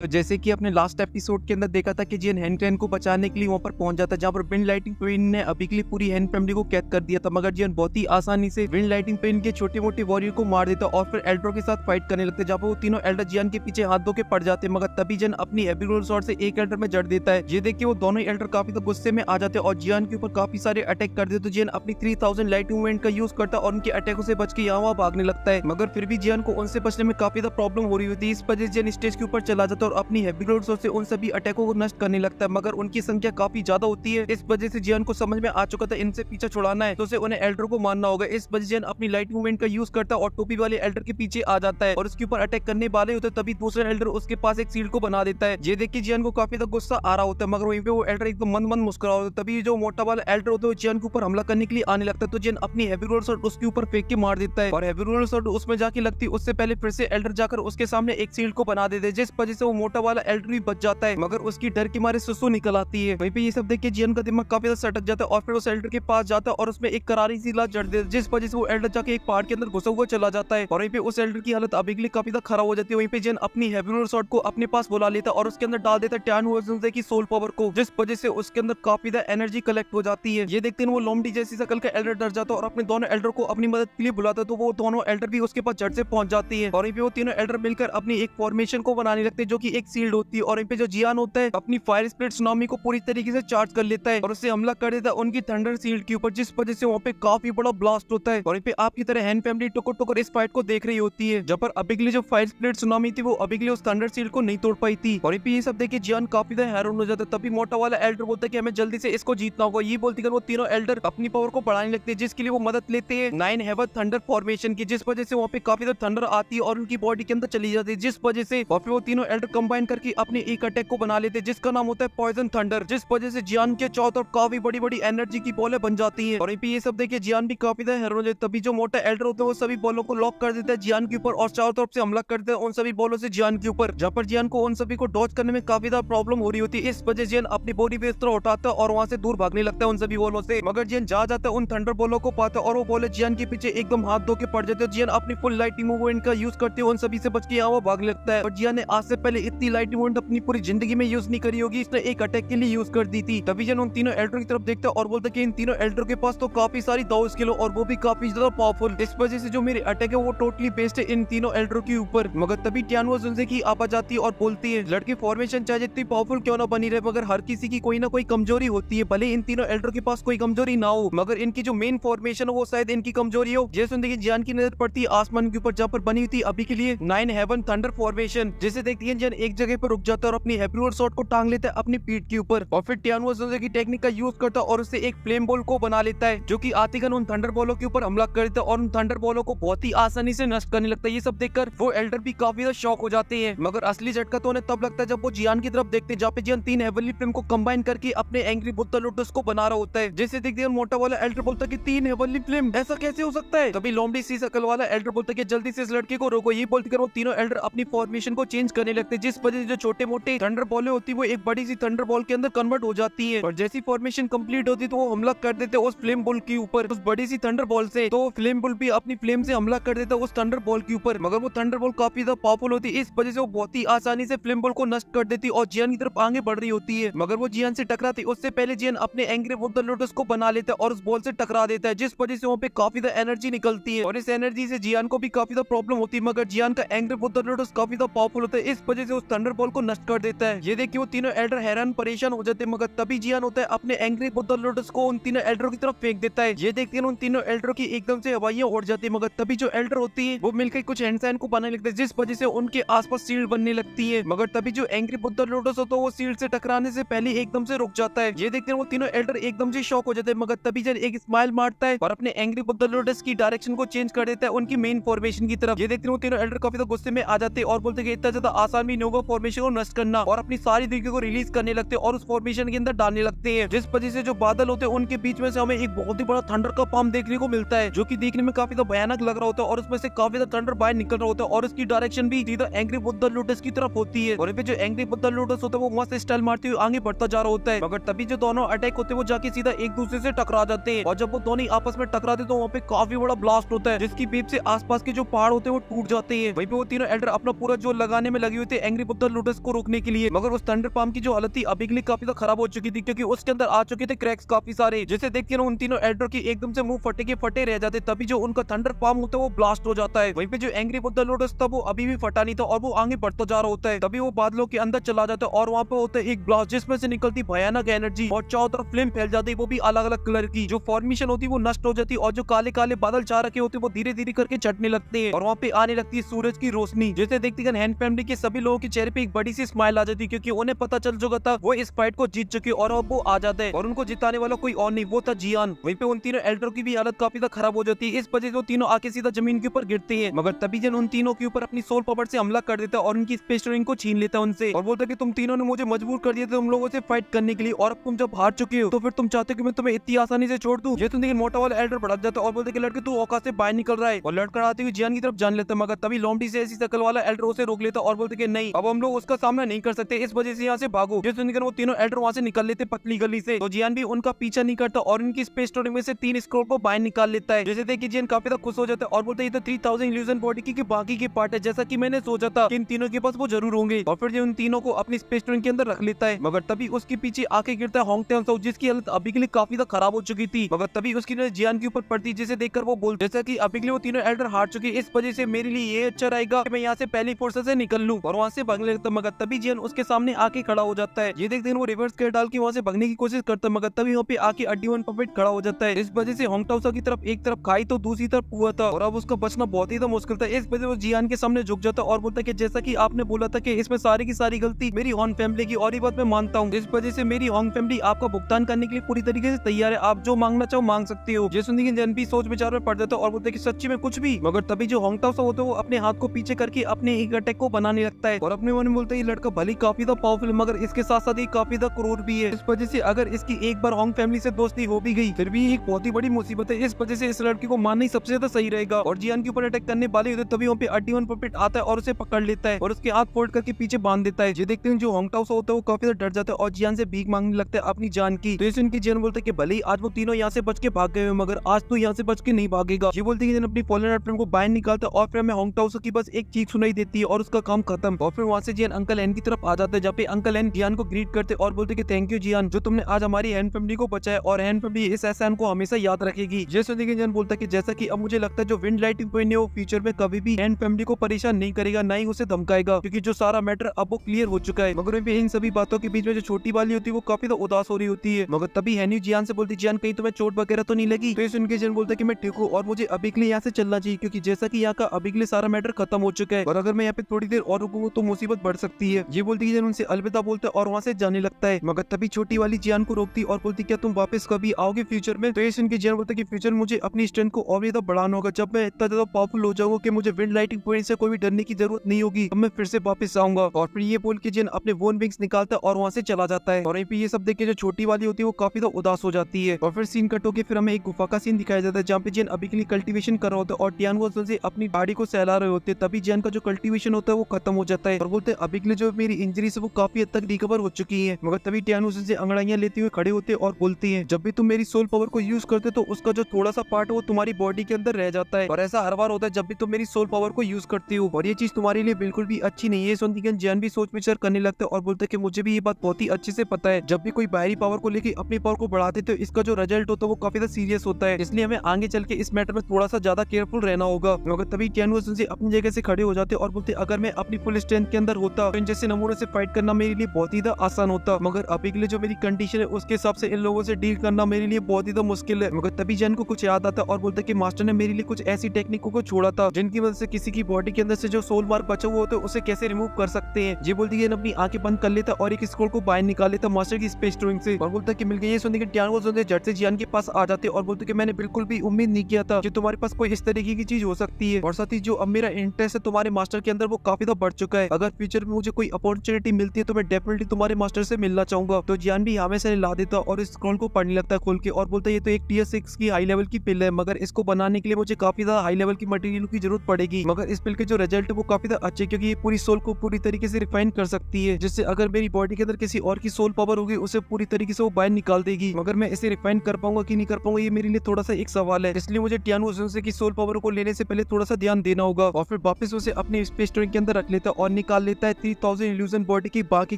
तो जैसे कि अपने लास्ट एपिसोड के अंदर देखा था कि जियन हैन क्लैन को बचाने के लिए वहां पर पहुंच जाता है, जहां पर विंड लाइटिंग पेन ने अभी के लिए पूरी हैन फैमिली को कैद कर दिया था। मगर जियन बहुत ही आसानी से विंड लाइटिंग पेन के छोटे मोटे वॉरियर को मार देता और फिर एल्ड्रो के साथ फाइट करने लगते, जहां पर वो तीनों एल्डर जियन के पीछे हाथ धो के पड़ जाते। मगर तभी जियन अपनी हेवी रोल शॉट से एक एल्डर में जड़ देता है। ये देख के वो दोनों एल्डर काफी तो गुस्से में आ जाते और जियन के ऊपर काफी सारे अटैक कर देते। तो जियन अपनी 3000 लाइट मूवमेंट का यूज करता और उनके अटैकों से बच के यहाँ भागने लगता है। मगर फिर भी जियन को उनसे बचने में काफी प्रॉब्लम हो रही होती है। इस वजह से जियन स्टेज के ऊपर चला जाता है और अपनी हेवी रोल शॉट से उन सभी अटैकों को नष्ट करने लगता है। मगर उनकी संख्या काफी ज्यादा होती है। इस वजह से जियन को समझ में आ चुका था इनसे पीछा छुड़ाना है तो उसे उन्हें एल्डर को मारना होगा। इस वजह से जियन अपनी लाइट मूवमेंट का यूज करता है और टोपी वाले एल्डर के पीछे आ जाता है और उसके ऊपर अटैक करने वाले होते, तभी दूसरा एल्डर उसके पास एक शील्ड को बना देता है। ये देख के जियन को काफी गुस्सा आ रहा होता है, मगर वहीं पे वो एल्डर एकदम मंद मंद मुस्कुरा होता है। तभी जो मोटा वाला एल्डर होता है जियन के ऊपर हमला करने के लिए आने लगता है। तो जियन अपनी हेवी रोल शॉट उसके ऊपर फेंक के मार देता है और हेवी रोल शॉट उसमें जाके लगती है। उससे पहले फिर से एल्डर जाकर उसके सामने एक शील्ड को बना देते हैं, जिस वजह से वो मोटा वाला एल्डर भी बच जाता है। मगर उसकी डर के मारे सुसु निकल आती है। वहीं पे ये सब देख के जियन का दिमाग काफी ज्यादा सटक जाता है और फिर उस एल्डर के पास जाता है और उसमें एक करारी सी लात जड़ देता है, जिस वजह से वो एल्डर जाके एक पहाड़ के अंदर घुसा हुआ चला जाता है और वहीं पे उस एल्डर की हालत अभी के लिए काफी ज्यादा खराब हो जाती है। वहीं पे जियन अपनी हेवी रोल शॉट को अपने पास बुला लेता है और उसके अंदर डाल देता है टैन वर्जन की सोल पावर को, जिस वजह से उसके अंदर काफी ज्यादा एनर्जी कलेक्ट हो जाती है। ये देखते हैं वो लोमड़ी जैसी शकल का एल्डर डर जाता है और अपने दोनों एल्डर को अपनी मदद के लिए बुलाता है। तो वो दोनों एल्डर भी उसके पास झट से पहुंच जाती है और वहीं पे वो तीनों एल्डर मिलकर अपनी एक फॉर्मेशन को बनाने लगते हैं, जो कि एक शील्ड होती है। और वहीं पे जो जियान होता है अपनी फायर स्प्लिट सुनामी को पूरी तरीके से चार्ज कर लेता है और उससे हमला कर देता है उनकी थंडर शील्ड के ऊपर, जिस वजह से वहाँ पे काफी बड़ा ब्लास्ट होता है। और वहीं पे आपकी तरह हैन फैमिली टुकर टुकर इस फाइट को देख रही होती है, जहाँ पर अभी के लिए जो फायर स्प्लिट सुनामी थी वो अभी के लिए उस थंडर शील्ड को नहीं तोड़ पाई थी। और वहीं पे ये सब देखिए जियान काफी ज्यादा हैरान हो जाता है। तभी मोटा वाला एल्डर बोलता है कि हमें जल्दी से इसको जीतना होगा। ये बोलती है वो तीनों एल्डर अपनी पावर को बढ़ाने लगते हैं, जिसके लिए वो मदद लेते हैं 9 हेवन थंडर फॉर्मेशन की, जिस वजह से वहाँ पे काफी ज्यादा थंडर आती है और उनकी बॉडी के अंदर चली जाती है, जिस वजह से वो तीनों एल्डर कंबाइन करके अपने एक अटैक को बना लेते हैं, जिसका नाम होता है पॉइजन थंडर, जिस वजह से जियान के चारों तरफ काफी बड़ी बड़ी एनर्जी की बॉलें बन जाती है। और ये सब देखिए जियान भी काफी ज्यादा हैरान हो जाता है। तभी जो मोटा एल्डर होता है वो सभी बॉलों को लॉक कर देता है जियान के ऊपर और चारों तरफ से हमला करते हैं उन सभी बॉलों से जियान के ऊपर, जहाँ पर जियान को उन सभी को डॉज करने में काफी ज्यादा प्रॉब्लम हो रही होती है। इस वजह जियान अपनी बॉडी पे इस तरह उठाता है और वहाँ से दूर भागने लगता है उन सभी बॉलों से। मगर जियान जा जाता है उन थंडर बॉलों को पाता है और वो बॉलें जियान के पीछे एकदम हाथ धो के पड़ जाते हैं। जियान अपनी फुल लाइट मूवमेंट का यूज करते हुए उन सभी से बच के यहाँ वो भागने लगता है। और जियान ने आज से पहले इतनी लाइट मूवमेंट अपनी पूरी जिंदगी में यूज नहीं करी होगी, इसने एक अटैक के लिए यूज कर दी थी। तभी जियान उन तीनों एल्डर की तरफ देखता है और बोलता है कि इन तीनों एल्डर के पास तो काफी सारी दाव स्किल और वो भी काफी ज्यादा पावरफुल, इस वजह से जो मेरे अटैक है वो टोटली बेस्ड है इन तीनों एल्डर के ऊपर। मगर तभी टियानो जुनसे की आप जाती है और बोलती है लड़की फॉर्मेशन चाहे जितनी पावरफुल क्यों ना बनी रहे, मगर हर किसी की कोई ना कोई कमजोरी होती है। भले इन तीनों एल्डर के पास कोई कमजोरी ना हो, मगर इनकी जो मेन फॉर्मेशन हो वो शायद इनकी कमजोरी हो। जैसे सुनते जियान की नजर पड़ती है आसमान के ऊपर, जहाँ पर बनी हुई थी अभी के लिए 9 हेवन थंडर फॉर्मेशन, जिसे देखती है जियान एक जगह पर रुक जाता है और अपनी हैप्पी रोड शॉट को टांग लेता है अपनी पीठ के ऊपर और फिर टियानो जुनसे की टेक्निक का यूज करता है और उससे एक फ्लेम बॉल को बना लेता है, जो कि आतिगन उन थंडर बॉलों के ऊपर हमला करता है और उन थंडर बॉलों को बहुत ही आसानी से नष्ट करने लगता है। ये सब देखकर वो एल्डर भी काफी ज्यादा शॉक हो जाते हैं। मगर असली झटका तो उन्हें तब लगता है जब वो जियान की तरफ देखते हैं, जहाँ पे जियान 3 हेवनली फ्लेम को कंबाइन करके अपने एंग्री बुद्धा लोटस को बना रहा होता है। जैसे देखते हैं मोटा वाला एल्डर बोलता है कि 3 हेवनली फ्लेम, ऐसा कैसे हो सकता है। तभी लोमड़ी सी शकल वाला एल्डर बोलता है कि जल्दी से इस लड़के को रोको। ये बोलते वो तीनों एल्डर अपनी फॉर्मेशन को चेंज करने लगते हैं, जिस वजह से जो छोटे मोटे थंडर बॉलें होती है वो एक बड़ी सी थंडर बॉल के अंदर कन्वर्ट हो जाती है और जैसी फॉर्मेशन कंप्लीट होती है तो वो हमला कर देते हैं उस फ्लेम बॉल के ऊपर, उस बड़ी सी थंडर बॉल से। तो फ्लेम बॉल भी अपनी फ्लेम से हमला कर देता है उस थंडर बॉल के ऊपर, मगर वो थंडर बॉल काफी ज्यादा पावरफुल होती है, इस वजह से वो बहुत ही आसानी से फ्लेम बॉल को नष्ट कर देती है और जियान की तरफ आगे बढ़ रही होती है। मगर वो जियान से टकराती उससे पहले जियान अपने एंग्री बुद्धा लोटस को बना लेता है और उस बॉल से टकरा देता है, जिस वजह से वहाँ पे काफी ज्यादा एनर्जी निकलती है और इस एनर्जी से जियान को भी काफी ज्यादा प्रॉब्लम होती है। मगर जियान का एंग्री बुद्धा लोटस काफी ज्यादा पावरफुल होता है, इस वजह से उस थंडर बॉल को नष्ट कर देता है। ये देख के वो तीनों एल्डर हैरान परेशान हो जाते हैं। मगर तभी जियान होता है अपने एंग्री बुद्धा लोटस को उन तीनों एल्डरों की तरफ फेंक देता है। ये देखते हैं उन तीनों एल्डरों की एकदम से हवाइयां उड़ जाती है। मगर तभी जो एल्डर होती है वो मिलकर कुछ हैंडसाइन को बनाने लगते हैं, जिस वजह से उनके आसपास शील्ड बनने लगती है। मगर तभी जो एंग्री बुद्धा लोटस होता है वो शील्ड से टकराने से पहले एकदम से रुक जाता है। ये देखते हैं वो तीनों एल्डर एकदम से शॉक हो जाते हैं। मगर तभी जब एक स्माइल मारता है और अपने एंग्री बुद्धा लोटस की डायरेक्शन को चेंज कर देता है उनकी मेन फॉर्मेशन की तरफ। ये देखते हैं वो तीनों एल्डर काफी गुस्से में आ जाते हैं और बोलते हैं इतना ज्यादा आसान भी नहीं होगा फॉर्मेशन को नष्ट करना, और अपनी सारी दिग्गज को रिलीज करने लगते हैं और उस फॉर्मेशन के अंदर डालने लगते हैं, जिस वजह से जो बादल होते हैं उनके बीच में से हमें एक बहुत ही बड़ा थंडर का पाम देखने को मिलता है, जो कि देखने में काफी भयानक लग रहा होता है और उसमें से काफी थंडर बाहर निकल रहा होता है और उसकी डायरेक्शन भी सीधा एंग्री बुद्धा लोटस की तरफ होती है। और जो एंग्री बुद्धा लोटस होता है वो वहां से स्टाइल मारते हुए आगे बढ़ता जा रहा होता है। मगर तभी जो दोनों अटैक होते हैं वो जाके सीधा एक दूसरे से टकरा जाते हैं और जब वो दोनों आपस में टकराते तो वहाँ पे काफी बड़ा ब्लास्ट होता है, जिसकी बीच से आसपास के जो पहाड़ होते हैं वो टूट जाते हैं। वहीं पे वो तीनों एल्डर अपना पूरा जोर लगाने में लगे हुए थे एंग्री बुद्धा लोटस को रोकने के लिए। मगर उस थंडर पाम की जो हालत थी अभी के लिए काफी खराब हो चुकी थी, क्योंकि उसके अंदर आ चुके थे क्रैक्स काफी सारे, जिसे देख के उन तीनों एल्डर की एकदम से मुंह फटे के फटे रह जाते। तभी जो उनका थंडर पाम होता है वो ब्लास्ट हो जाता है। वहीं पे जो एंग्री बुद्धा लोटस था वो अभी भी फटा नहीं था और वो आगे बढ़ता जा रहा होता है। तभी वो बादलों के अंदर चला जाता है और वहाँ पे होता है एक ब्लास्ट जिसमें से निकलती भयानक एनर्जी और चारों तरफ फ्लेम फैल जाती है, वो भी अलग अलग कलर की। जो फॉर्मेशन होती है वो नष्ट हो जाती है और जो काले काले बादल चाह रखे होते हैं वो धीरे धीरे करके छटने लगते हैं और वहाँ पे आने लगती है सूरज की रोशनी, जिसे देखते हैन फैमिली के सभी लोगों के चेहरे पे एक बड़ी सी स्माइल आ जाती है, क्योंकि उन्हें पता चल चुका था वो इस फाइट को जीत चुके और अब वो आ जाते हैं और उनको जिताने वाला कोई और नहीं, वो था जियान। वहीं पे उन तीनों एल्डर की भी हालत काफी खराब हो जाती है। इस वजह से वो तीनों आके सीधा जमीन के ऊपर गिरते हैं। मगर तभी जन उन तीनों के ऊपर अपनी सोल पावर से हमला कर देता है और उनकी स्पेस रिंग को छीन लेता है उनसे और बोलता है कि तुम तीनों ने मुझे मजबूर कर दिया था तुम लोगों से फाइट करने के लिए, और अब तुम जब हार चुके हो तो फिर तुम चाहते हो कि मैं तुम्हें इतनी आसानी से छोड़ दूं। ये तुम देखिए मोटा वाला एल्डर भड़क जाता है और बोलते कि लड़के तू औकात से बाहर निकल रहा है, और लड़का आते हुए जियान की तरफ जान लेता है। मगर तभी लोमड़ी से ऐसी शकल वाला एल्डर उसे रोक लेता और बोलते कि नहीं, अब हम लोग उसका सामना नहीं कर सकते, इस वजह से यहाँ से भागो। ये सुनकर वो तीनों एल्डर वहाँ से निकल लेते पतली गली से। तो जियान भी उनका पीछा नहीं करता और उनकी स्पेस स्टोरी में से 3 स्क्रॉल को बाहर निकाल लेता है। जैसे देखिए जियान काफी खुश हो जाता है और बोलते हैं ये तो 3000 इल्यूजन बॉडी की बाकी के पार्ट है, जैसा कि मैंने सोचा था कि इन तीनों के पास वो जरूर होंगे। और फिर उन तीनों को अपनी स्पेस स्टोरी के अंदर रख लेता है। मगर तभी उसके पीछे आके गिरता है होंगटेन साउ, जिसकी हालत अभी के लिए काफी खराब हो चुकी थी। मगर तभी उसकी नजर जियान के ऊपर पड़ती, जिसे देखकर वो बोल जैसा कि अभी के लिए वो तीनों एल्डर हार चुके, इस वजह से मेरे लिए ये अच्छा रहेगा कि मैं यहाँ से पहली फोर्स से निकल लूं और वहाँ से भागने लगता। मगर तभी जियान उसके सामने आके खड़ा हो जाता है। ये देखते हैं वो रिवर्स कर डाल के वहाँ से भागने की कोशिश करता है, मगर तभी वहाँ पे आके अड्डी-वन पपेट खड़ा हो जाता है। इस वजह से होंगटाओसा की तरफ एक तरफ खाई तो दूसरी तरफ कुआं था और अब उसका बचना बहुत ही मुश्किल था। इस वजह से वो जियान के सामने झुक जाता है और बोलता है कि जैसा कि आपने बोला था कि इसमें सारी की सारी गलती मेरी हॉन्ग फैमिली की, और ये बात मैं मानता हूँ। इस वजह से मेरी हॉन्ग फैमिली आपका भुगतान करने के लिए पूरी तरीके से तैयार है, आप जो मांगना चाहो मांग सकते हो। ये सुनने के जन भी सोच विचार में पड़ जाता है और बोलते कि सच्ची में कुछ भी। मगर तभी जो होंगटाओसा होता है वो अपने हाथ को पीछे करके अपने एक अटैक को बनाने लगता है और अपने मन में बोलता है ये लड़का भले काफी पावरफुल मगर इसके साथ साथ ये काफी क्रूर भी है। इस वजह से अगर इसकी एक बार हॉन्ग फैमिली से दोस्ती हो भी गई फिर भी एक बहुत ही बड़ी मुसीबत है। इस वजह से इस लड़के को मारना ही सबसे ज्यादा सही रहेगा। और जियान के ऊपर अटैक करने वाले होते तभी वहाँ पे अड्डी-वन पपेट आता है और उसे पकड़ लेता है और उसके हाथ फोल्ड करके पीछे बांध देता है। ये देखते हैं जो होंगटाओसा होता है वो काफी डर जाता है और जियान से भीख मांगने लगता है अपनी जान की। तो इसे उनकी जियान बोलता है कि भले ही आज वो तीनों यहाँ से बच के भाग गए मगर आज तो यहाँ से बच के नहीं भागेगा। ये बोलते हैं अपनी फॉलन फ्रेंड को बाहर निकालता है और फिर हमें होंगटाओसा की बस एक चीख सुनाई देती है और उसका काम खत्म। और फिर वहाँ से जियान अंकल एन की तरफ आ जाता है, जहाँ पे अंकल एन जियान को ग्रीट करते और बोलते कि थैंक यू जियान जो तुमने आज हमारी हैन फैमिली को बचाया और हैन फैमिली इस एहसान को हमेशा याद रखेगी। ये सुनने के जियान बोलता है कि जैसा कि अब मुझे लगता है जो विंड लाइटिंग पॉइंट है वो फ्यूचर में कभी भी हैन फैमिली को परेशान नहीं करेगा, ना ही उसे धमकाएगा, क्योंकि जो सारा मैटर अब वो क्लियर हो चुका है। मगर इन सभी बातों के बीच में जो छोटी वाली होती है वो काफी उदास हो रही होती है। मगर तभी हैनी जियान से बोलती जियान कहीं तुम्हें चोट वगैरह तो नहीं लगी। तो ये सुन के जियान बोलता है कि मैं ठीक हूँ और मुझे अभी के लिए यहाँ से चलना चाहिए, क्योंकि जैसा कि यहाँ का अभी के लिए सारा मैटर खत्म हो चुका है और अगर मैं यहाँ पे थोड़ी देर और रुकूंगा तो मुसीबत बढ़ सकती है। ये बोलती है उनसे अलविदा बोलते और वहाँ से जाने लगता है। मगर तभी छोटी वाली जियान को रोकती और बोलती क्या तुम वापस कभी आओगे फ्यूचर में। तो ये सुन के जियान बोलता है कि फ्यूचर मुझे अपनी स्ट्रेंथ को और ज्यादा बढ़ाना होगा, जब मैं इतना ज्यादा पावरफुल हो जाऊंगा कि मुझे विंड लाइटिंग पॉइंट से कोई भी डरने की जरूरत नहीं होगी, अब मैं फिर से वापस आऊंगा। और फिर ये बोल के जियान अपने वोन विंग्स निकालता है और वहाँ से चला जाता है। और यहीं पे ये सब देख के जो छोटी वाली होती है वो काफी उदास हो जाती है। और फिर सीन कट होके फिर हमें एक गुफा का सीन दिखाया जाता है जहाँ पे जियान अभी के लिए कल्टीवेशन कर रहा होता है और टियान वो से अपनी गाड़ी को सहला रहे होते हैं। तभी जियान का जो कल्टीवेशन होता है वो खत्म हो जाता है और बोलते हैं अभी के लिए जो मेरी इंजरी है वो काफी हद तक रिकवर हो चुकी है। मगर तभी टियान उनसे अंगड़ाइयां लेते हुए खड़े होते और बोलती है जब भी तुम मेरी सोल पावर को यूज करते तो उसका जो थोड़ा सा पार्ट है वो तुम्हारी बॉडी के अंदर रह जाता है और ऐसा हर बार होता है जब भी तुम मेरी सोल पावर को यूज करती हो और ये चीज तुम्हारे लिए बिल्कुल भी अच्छी नहीं है। सुनती जियान भी सोच विचार करने लगता है और बोलते है कि मुझे भी ये बात बहुत ही अच्छे से पता है, जब भी कोई बाहरी पावर को लेके अपनी पावर को बढ़ाते तो इसका जो रिजल्ट होता है वो काफी सीरियस होता है, इसलिए हमें आगे चल के इस मैटर में थोड़ा सा ज्यादा केयरफुल रहना होगा। मगर तभी टियान वो से अपनी जगह से खड़े हो जाते और बोलते अगर मैं अपनी फुल स्ट्रेंथ के अंदर होता तो इन जैसे नमूने से फाइट करना मेरे लिए बहुत ही आसान होता, मगर अभी के लिए जो मेरी कंडीशन है उसके हिसाब से इन लोगों से डील करना मेरे लिए बहुत ही मुश्किल है। मगर तभी जियान को कुछ याद आता और बोलते कि मास्टर ने मेरे लिए कुछ ऐसी टेक्निकों को छोड़ा था जिनकी वजह से किसी की बॉडी के अंदर से जो सोल मार्क बचा हुआ होता है उसे कैसे रिमूव कर सकते हैं। ये बोलती है अपनी आंखें बंद कर लेता और एक स्क्रॉल को बाहर निकाल लेता मास्टर की स्पेस ड्राइंग से और बोलता कि मिल गई। ये सुनने के टियान वो झट से जियान के पास आ जाते और बोलते कि मैंने बिल्कुल भी उम्मीद नहीं किया था कि तुम्हारे पास कोई इस तरीके की चीज हो सकती है और साथ ही जो अब मेरा इंटरेस्ट है तुम्हारे मास्टर के अंदर वो काफी बढ़ चुका है। अगर फ्यूचर में मुझे कोई अपॉर्चुनिटी मिलती है तो मैं डेफिनेटली तुम्हारे मास्टर से मिलना चाहूंगा। तो जियान भी हमेशा ला देता और इस स्क्रॉल को पढ़ने लगता है खोल के और बोलता है ये तो एक टियर 6 की हाई लेवल की पिल है, मगर इसको बनाने के लिए मुझे काफी ज्यादा हाई लेवल की मटेरियल की जरूरत पड़ेगी, मगर इस पिल के जो रिजल्ट है वो काफी अच्छे क्योंकि ये पूरी सोल को पूरी तरीके से रिफाइन कर सकती है, जिससे अगर मेरी बॉडी के अंदर किसी और की सोल पावर होगी उसे पूरी तरीके से वो बाहर निकाल देगी। मगर मैं इसे रिफाइन कर पाऊंगा कि नहीं कर पाऊंगा ये मेरे लिए थोड़ा सा एक सवाल है, इसलिए मुझे टियानो की सोल पावर को लेने से पहले थोड़ा सा ध्यान देना होगा। और फिर वापस उसे अपने स्पेस ट्रेन के अंदर रख लेता और निकाल लेता है 3000 इल्यूजन बॉडी की बाकी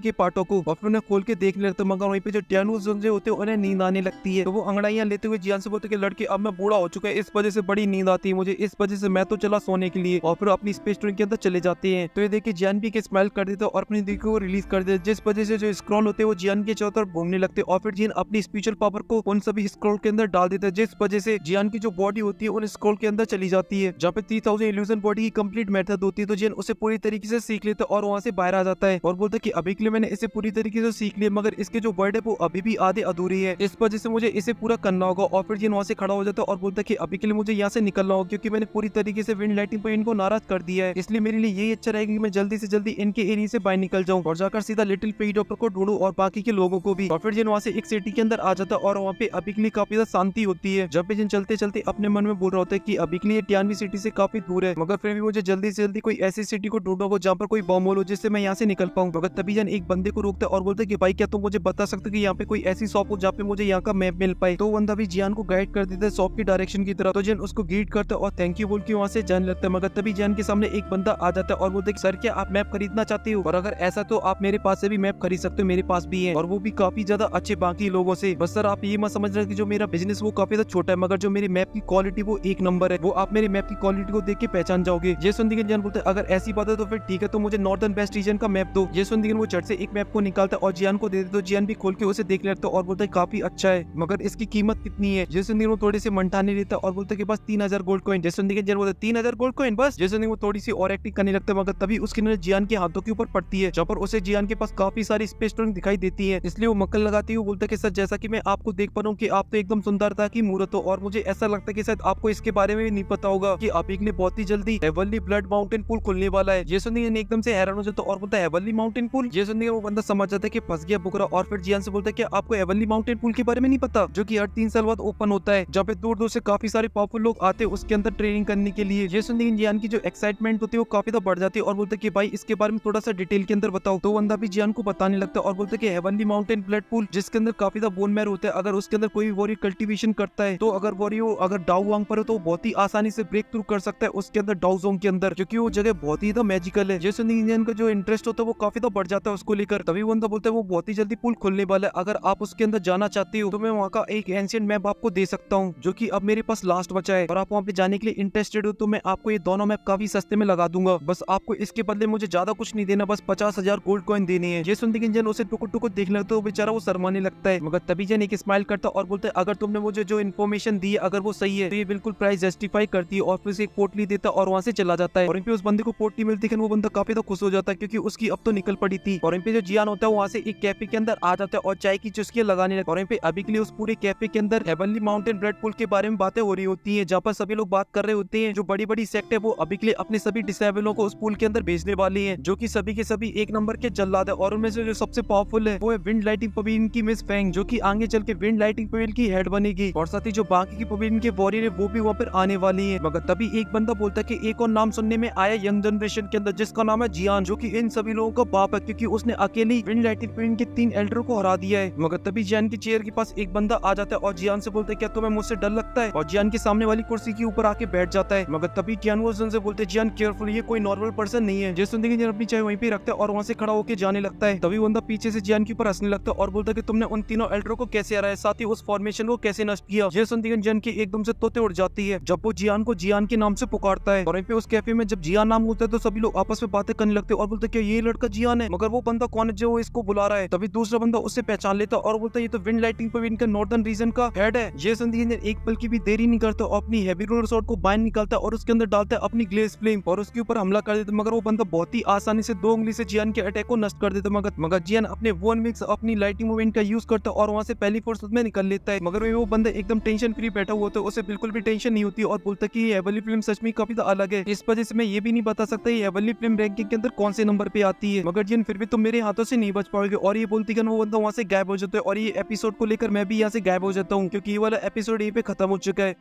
के पार्टों को और फिर उन्हें खोल के देखने लगता है। मगर वहीं पे जो टियानुस होते हैं उन्हें नींद आने लगती है। तो वो अंगड़ाइयां लेते हुए जियान से बोलते हैं कि लड़के अब मैं बूढ़ा हो चुका है, इस वजह से बड़ी नींद आती है मुझे, इस वजह से मैं तो चला सोने के लिए। और फिर अपनी स्पेस ट्रेन के अंदर चले जाते हैं। तो ये देखिए जियान भी स्माइल कर देता है और अपनी दिल को रिलीज कर देता है, जिस वजह से जो स्क्रॉल होते हैं वो जियान के चारों तरफ घूमने लगते हैं। और फिर जियान अपनी स्पेशल पावर को उन सभी स्क्रॉल के अंदर डाल देता है, जिस वजह से जियान की जो बॉडी होती है उन स्क्रॉल के अंदर चली जाती है, जहाँ पे 3000 इल्यूजन बॉडी की कंप्लीट मेथड होती है। तो जियान उसे पूरी तरीके से सीख लेता है और वहाँ से बाहर आ जाता है और बोलता है कि अभी के लिए मैंने इसे पूरी तरीके से सीख लिया, मगर इसके जो वर्ड है वो अभी भी आधे अधूरी है, इस वजह से मुझे इसे पूरा करना होगा। और फिर जियान वहाँ से खड़ा हो जाता है और बोलता है कि अभी के लिए मुझे यहाँ से निकलना होगा, क्योंकि मैंने पूरी तरीके से विंड लाइटिंग पॉइंट को नाराज कर दिया है, इसलिए मेरे लिए यही अच्छा रहेगा कि मैं जल्दी से जल्दी इनके एरिया से बाहर निकल जाऊँ और जाकर सीधा लिटिल पेई डॉक्टर को ढूंढूं और बाकी के लोगों को भी। और फिर जिन वहाँ से एक सिटी के अंदर आ जाता है और वहाँ पे अभी के लिए काफी ज्यादा शांति होती है, जब भी जिन चलते चलते अपने मन में बोल रहा होता है कि अभी के लिए टियानवी सिटी से काफी दूर है, मगर फिर भी मुझे जल्दी से जल्दी कोई ऐसी सिटी को ढूंढना होगा जहाँ पर कोई बम हो जिससे मैं यहाँ से निकल पाऊँ। मगर तभी जन एक बंदे को रोकता है और बोलता है कि भाई क्या तुम मुझे बता सकते हो कि यहाँ पे कोई ऐसी शॉप हो जहाँ पे मुझे यहाँ का मैप मिल पाए। तो बंदा भी जियान को गाइड कर देता है शॉप की डायरेक्शन की तरफ। तो जियान उसको गाइड करता है और थैंक यू बोल के वहाँ से जाने लगता है। मगर तभी जियान के सामने एक बंदा आ जाता है और बोलता है सर क्या आप मैप खरीदना चाहते हो, और अगर ऐसा तो आप मेरे पास से भी मैप खरीद सकते हो, मेरे पास भी है और वो भी काफी ज्यादा अच्छे बाकी लोगों से। बस सर आप ये मत समझ रहे कि जो मेरा बिजनेस वो काफी ज्यादा छोटा है, मगर जो मेरी मैप की क्वालिटी वो एक नंबर है, वो आप मेरे मैप की क्वालिटी को देख के पहचान जाओगे। ये सुन के जियान बोलते हैं अगर ऐसी बात है तो फिर ठीक है, तो मुझे नॉर्दर्न वेस्ट रीजन का मैप दो। ये सुन वो झट से एक मैप को निकालता है और जियान को दे देता है। जियान भी खोल के उसे देख लेता है और बोलता है काफी अच्छा है, मगर इसकी कीमत कितनी है। जैसे वो थोड़ी सी मंठाने लेता है और बोलता है कि बस 3000 गोल्ड कॉइन। जैसे जियान बोलता है 3000 गोल्ड कॉइन बस। जैसे वो थोड़ी सी और एक्टिंग करने लगता है, मगर तभी उसकी नजर जियान के हाथों के ऊपर पड़ती है, जहाँ पर उसे जियान के पास काफी सारी स्पेस टोन दिखाई देती है, इसलिए वो मक्कल लगाती है। बोलता है कि सर जैसा कि मैं आपको देख पा रहा हूँ कि आप तो एकदम सुंदरता की मूर्त हो, और मुझे ऐसा लगता है कि शायद आपको इसके बारे में भी नहीं पता होगा कि आप एक ने बहुत ही जल्दी हेवनली ब्लड माउंटेन पूल खुलने वाला है। ये सुनिए एकदम से हैरान हो जाता है और बोलता है हेवनली माउंटेन पूल। ये सुनिए वो बंदा समझ जाता है कि फंस गया बुकरा, और फिर जियान से बोलता है कि आपको हेवनली माउंटेन पूल के बारे में नहीं पता, जो कि हर 3 साल बाद ओपन होता है, जहाँ पे दूर दूर से काफी सारे पावरफुल लोग आते हैं उसके अंदर ट्रेनिंग करने के लिए। ये सुनिए जियान की जो एक्साइटमेंट होती है वो काफी ज्यादा बढ़ जाती है और बोलता है कि भाई इसके बारे में थोड़ा सा डिटेल के अंदर बताओ। तो बंदा भी जियान को बताने लगता है और बोलता है कि हेवनली माउंटेन ब्लड पूल जिसके अंदर काफी ज्यादा बोन मैरो होता है, अगर उसके अंदर कोई वॉरियर कल्टीवेशन करता है तो अगर वॉरियर अगर डाउ वांग पर हो तो बहुत ही आसानी से ब्रेक थ्रू कर सकता है उसके अंदर डाउ जोन के अंदर, क्योंकि वो जगह बहुत ही मैजिकल है। जैसे इंडियन का जो इंटरेस्ट होता है वो काफी बढ़ जाता है उसको लेकर। तभी बंदा बोलता है वो बहुत ही जल्दी पुल खुलने वाला है, अगर आप उसके अंदर जाना चाहते हो तो मैं वहाँ का एक एंशिएंट मैप आपको दे सकता हूँ, जो कि अब मेरे पास लास्ट बचा है, और आप वहाँ पे जाने के लिए इंटरेस्टेड हो तो मैं आपको ये दोनों मैप काफी सस्ते में लगा दूंगा। बस आपको इसके बदले मुझे ज्यादा कुछ नहीं देना, बस 50,000 गोल्ड कॉइन देनी है। ये सुनते ही जन उसे टुकुर टुकुर देखने लगता है, बेचारा वो शर्माने लगता है। मगर तभी जन एक स्माइल करता और बोलता है अगर तुमने मुझे जो इन्फॉर्मेशन दी है अगर वो सही है तो ये बिल्कुल प्राइस जस्टिफाई करती है, और फिर से एक पोटली देता और वहाँ से चला जाता है। और इन पे उस बंदे को पोटली मिलती है, वो बंदा काफी तो खुश हो जाता है क्योंकि उसकी अब तो निकल पड़ी थी। और इन पे जो जियान होता है वहाँ से एक कैफे के अंदर आ जाता है और चाय की चुस्कियां लगाने लगता है। और इन पे अभी के लिए उस पूरे कैफे के अंदर हेवनली माउंटेन ब्लड पूल के बारे में बातें हो रही होती है, जहाँ पर सभी लोग बात कर रहे होते हैं। जो बड़ी बड़ी सेक्ट है वो अभी के लिए अपने सभी डिसेबलों को उस पूल के अंदर भेजने वाली है, जो कि सभी के सभी एक नंबर के जल्लाद है। और उनमें से जो सबसे पावरफुल है वो है विंड लाइटिंग पवेलियन की मिस फेंग, जो कि आगे चल के विंड लाइटिंग पवेलियन की हेड बनेगी। और साथ ही जो बाकी की पवेलियन के वॉरियर है वो भी वहाँ पर आने वाली है। मगर तभी एक बंदा बोलता है कि एक और नाम सुनने में आया यंग जनरेशन के अंदर, जिसका नाम है जियान, जो कि इन सभी लोगों का बाप है, क्योंकि उसने अकेले विंड लाइटिंग पवेलियन के 3 एल्डरों को हरा दिया है। मगर तभी जियान की चेयर के पास एक बंदा आ जाता है और जियान से बोलता है क्या तुम्हें मुझसे डर लगता है, और जियान के सामने वाली कुर्सी के ऊपर आके बैठ जाता है। मगर तभी जियान वो से बोलते हैं जियान केयरफुल, ये कोई नॉर्मल पर्सन नहीं है। जैसे सुनते अपनी चाय वहीं पे रखता है और वहाँ से खड़ा होकर जाने लगता है। तभी बंदा पीछे से जियान के ऊपर हंसने लगता है और बोलता है कि तुमने उन तीनों एल्डरों को कैसे हराया, साथ ही उस फॉर्मेशन को कैसे नष्ट किया। ये सुनते जियान की एकदम से तोते उड़ जाती है जब वो जियान को जियान के नाम से पुकारता है। और वहीं पे उस कैफे में जब जियान नाम होता है तो सभी लोग आपस में बातें करने लगते हैं और बोलते हैं कि ये लड़का जियान है, मगर वो बंदा कौन है जो इसको बुला रहा है। तभी दूसरा बंदा उससे पहचान लेता और बोलता है ये तो विंड लाइटिंग पवेलियन का नॉर्दर्न रीजन का हेड है। ये सुनते एक पल की भी देरी नहीं करता और अपनी हेवी रोलर स्वॉर्ड को बाहर निकालता है और उसके अंदर डालता है अपनी ग्लेज फ्लेम और उसके ऊपर हमला कर देता। मगर वो बंदा बहुत ही आसानी से 2 उंगली से जियान के अटैक को नष्ट कर देता। मगर जियान अपने वन मिक्स अपनी लाइटिंग मूवमेंट का यूज करता है और वहाँ से पहली फुर्सत में निकल लेता है। मगर वो बंदा एकदम टेंशन फ्री बैठा हुआ होता है, उसे बिल्कुल भी टेंशन नहीं होती और बोलता है कि ये हेवनली फिल्म सच में काफी अलग है, इस वजह से मैं ये भी नहीं बता सकता ये हेवनली फिल्म रैंकिंग के अंदर कौन से नंबर पे आती है। मगर जिन फिर भी तुम मेरे हाथों से नहीं बच पाओगे। और ये बोलती है वो बंदा वहाँ से गायब हो जाता है और ये एपिसोड को लेकर मैं भी यहाँ से गायब हो जाता हूँ, क्योंकि ये वाला एपिसोड यहीं पे खत्म हो चुका है।